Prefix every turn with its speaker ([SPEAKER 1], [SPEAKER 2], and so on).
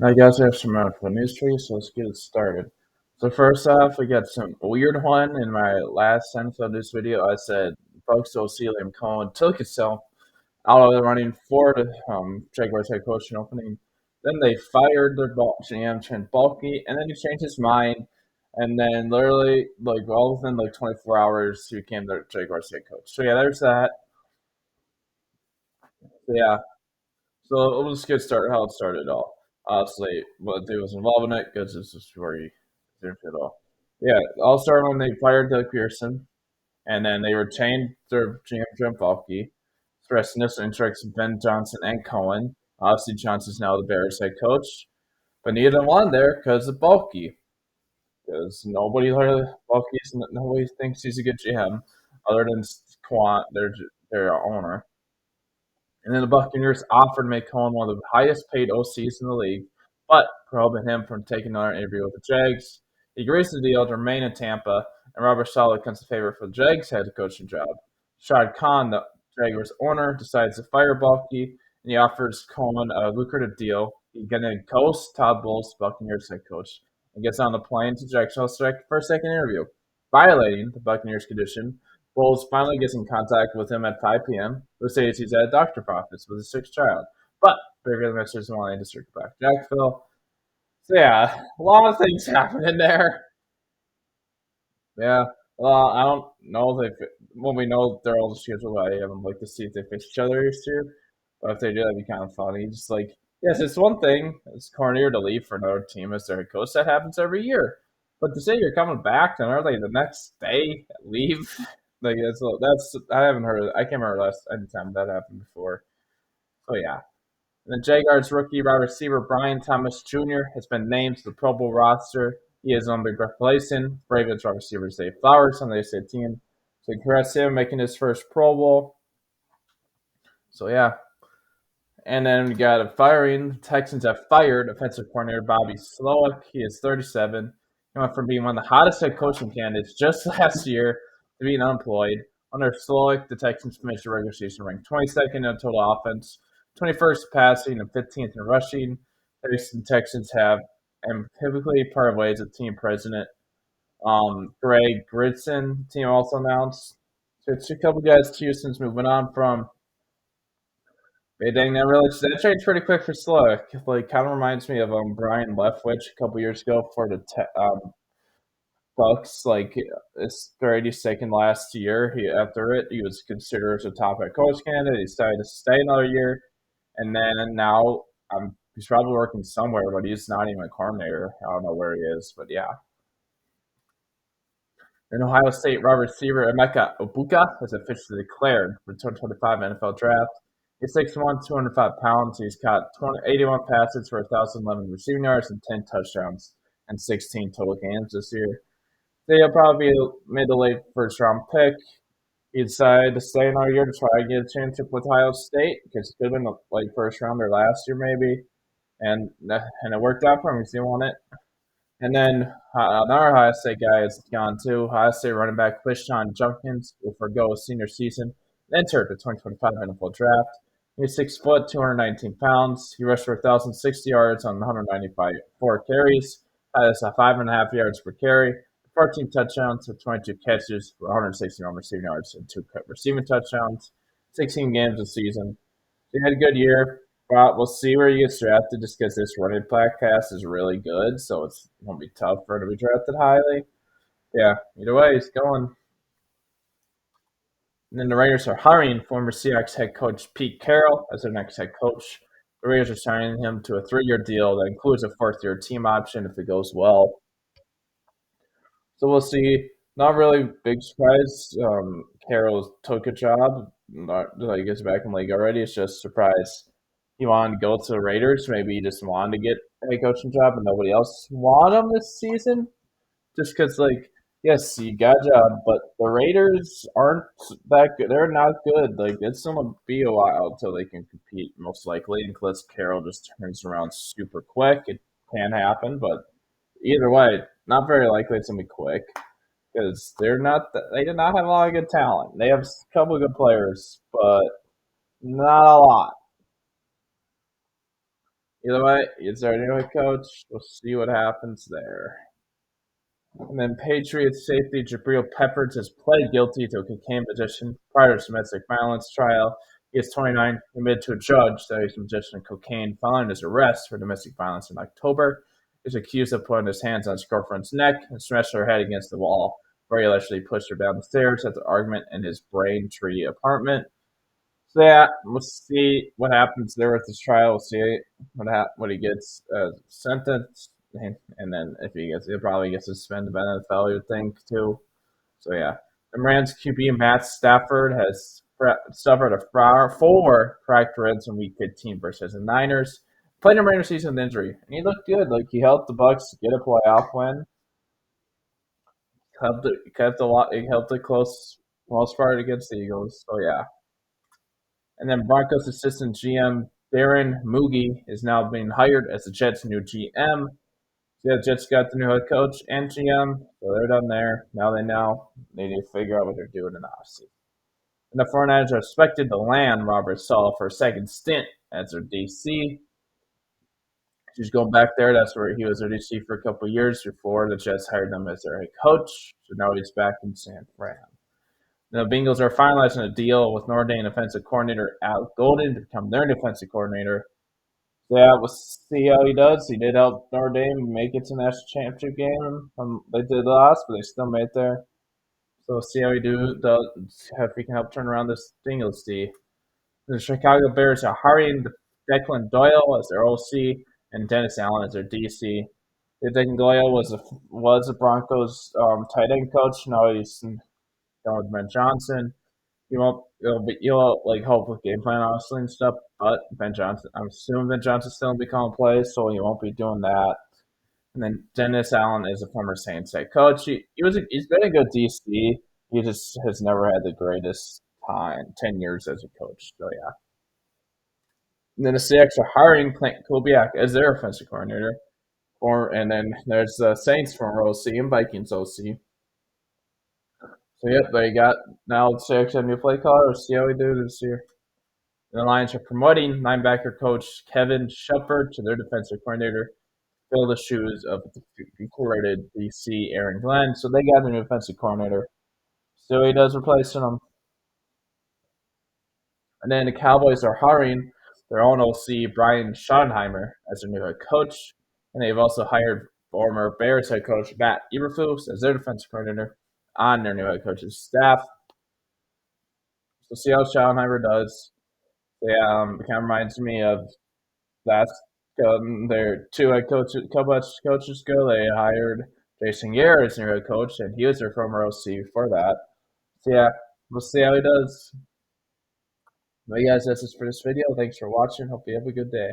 [SPEAKER 1] I guess I have some for news for you, so let's get it started. So first off, we got some weird one. In my last sentence of this video, I said folks will see Liam Cohen took himself out of the running for the Jaguars head coach in opening. Then they fired their GM Trent Baalke, and then he changed his mind. And then literally, like all within like 24 hours, he became the Jaguars head coach. So yeah, there's that. So yeah, so we'll just get started how it started all. Obviously, what they was involved in it because this is where he didn't fit all. Yeah, all started when they fired Doug Pearson, and then they retained their GM Jim Falke. The rest of this interests Ben Johnson and Cohen. Obviously, Johnson's now the Bears head coach, but neither of them won there because of Bulky. Because nobody thinks he's a good GM other than Quant, their owner. And then the Buccaneers offered to make Cohen one of the highest paid OCs in the league, but prohibited him from taking another interview with the Jags. He agrees to the deal to remain in Tampa, and Robert Saleh becomes a favorite for the Jags head coaching job. Shad Khan, the Jaguars owner, decides to fire Balky, and he offers Cohen a lucrative deal. He's going to coast Todd Bowles, Buccaneers head coach, and gets on the plane to Jacksonville for a second interview, violating the Buccaneers' condition. Bowles finally gets in contact with him at 5 p.m. who says he's at a doctor's office with his sixth child. But bigger than Mr. Somali to circle back to Jacksonville. So yeah, a lot of things happening there. Yeah. I don't know if when we know they're all scheduled, I would like to see if they face each other this year. But if they do, that'd be kind of funny. Just like, yes, it's one thing. It's cornier to leave for another team as their head coach. That happens every year. But to say you're coming back and like the next day leave, like that's I haven't heard. I can't remember last any time that happened before. So yeah. And the Jaguars rookie wide receiver Brian Thomas Jr. has been named to the Pro Bowl roster. He is on the replacing Ravens wide receiver Zay Flowers on the ACA team. So congrats to him making his first Pro Bowl. So yeah. And then we got a firing. The Texans have fired offensive coordinator Bobby Slowick. He is 37. He went from being one of the hottest head coaching candidates just last year to being unemployed. Under Slowick, the Texans finished the regular season ranked 22nd in total offense, 21st passing, and 15th in rushing. The Texans have typically parted ways with team president Greg Gridson. The team also announced. So it's a couple guys Houston's moving on from. They dang that really that trade's pretty quick for Slowick. Like kind of reminds me of Brian Leftwich a couple years ago for the Bucks. Like it's Brady's second last year. After it, he was considered as a top head coach candidate. He decided to stay another year, and then now he's probably working somewhere, but he's not even a coordinator. I don't know where he is, but yeah. An Ohio State wide receiver Emeka Obuka has officially declared for the 2025 NFL Draft. He's 6'1", 205 pounds. He's caught 81 passes for 1,011 receiving yards and 10 touchdowns and 16 total games this year. So he'll probably be mid to late first round pick. He decided to stay another year to try and get a championship with Ohio State because it could have been a late first rounder last year maybe, and it worked out for him because he won it. And then another Ohio State guy is gone too. Ohio State running back Quishon Junkins will forego his senior season and entered the 2025 NFL Draft. He's 6 foot, 219 pounds. He rushed for 1,060 yards on 194 carries. Has a 5.5 yards per carry, 14 touchdowns with 22 catches for 161 receiving yards and 2 receiving touchdowns. 16 games this season. He had a good year. We'll see where he gets drafted just because this running back cast is really good, so it's going to be tough for him to be drafted highly. Yeah, either way, he's going. And then the Raiders are hiring former Seahawks head coach Pete Carroll as their next head coach. The Raiders are signing him to a 3-year deal that includes a fourth-year team option if it goes well. So we'll see. Not really big surprise. Carroll took a job. Not like he's back in the league already. It's just a surprise. He wanted to go to the Raiders. Maybe he just wanted to get a head coaching job, and nobody else wanted him this season. Just because, like, yes, he got a job, but the Raiders aren't that good. They're not good. Like, it's gonna be a while until they can compete, most likely, unless Carroll just turns around super quick. It can happen, but either way, not very likely it's gonna be quick because they do not have a lot of good talent. They have a couple of good players, but not a lot. Either way, he's our new head coach. We'll see what happens there. And then Patriots safety Jabril Peppers has pled guilty to a cocaine possession prior to domestic violence trial. He is 29, admitted to a judge that he's possession of cocaine following his arrest for domestic violence in October. He's accused of putting his hands on his girlfriend's neck and smashed her head against the wall, where he allegedly pushed her down the stairs at the argument in his Braintree apartment. So yeah, we'll see what happens there with this trial. We'll see what he gets sentenced, and then if he'll probably get suspended by the NFL. You would think too. So yeah, the Rams QB Matt Stafford has suffered four fractured ribs in Week 15 versus the Niners. Played in the regular season with injury, and he looked good. Like he helped the Bucks get a playoff win. Kept a lot. He helped it close most part against the Eagles. So yeah. And then Broncos assistant GM Darren Moogie is now being hired as the Jets' new GM. So the Jets got the new head coach and GM, so they're done there. Now they know they need to figure out what they're doing in the offseason. And the 49ers are expected to land Robert Saleh for a second stint as their DC. He's going back there. That's where he was their DC for a couple of years before the Jets hired him as their head coach. So now he's back in San Fran. The Bengals are finalizing a deal with Notre Dame defensive coordinator Al Golden to become their defensive coordinator. So yeah, we'll see how he does. He did help Notre Dame make it to the national championship game. They did lost, but they still made it there. So we'll see how he does, if he can help turn around this Bengals team. The Chicago Bears are hiring Declan Doyle as their OC and Dennis Allen as their DC. Declan Doyle was a Broncos tight end coach. Now he's going with Ben Johnson. You'll like help with game plan honestly and stuff. But Ben Johnson, I'm assuming Ben Johnson's still gonna be calling plays, so he won't be doing that. And then Dennis Allen is a former Saints head coach. He's been a good DC. He just has never had the greatest time, 10 years as a coach. So yeah. And then the Seahawks are hiring Clint Kubiak as their offensive coordinator. And then there's the Saints former OC and Vikings OC. So yep, they got now the Seahawks have a new play caller. We'll see how we do this year. The Lions are promoting linebacker coach Kevin Shepard to their defensive coordinator, fill the shoes of the decorated DC Aaron Glenn. So they got a new defensive coordinator. So he does replacing him. And then the Cowboys are hiring their own OC Brian Schottenheimer as their new head coach. And they've also hired former Bears head coach Matt Eberflus as their defensive coordinator on their new head coach's staff. So see how Schottenheimer does. Yeah, it kind of reminds me of last their two head coaches, couple of coaches ago. They hired Jason Garrett as their head coach, and he was their former OC before that. So yeah, we'll see how he does. But guys, that's it for this video. Thanks for watching. Hope you have a good day.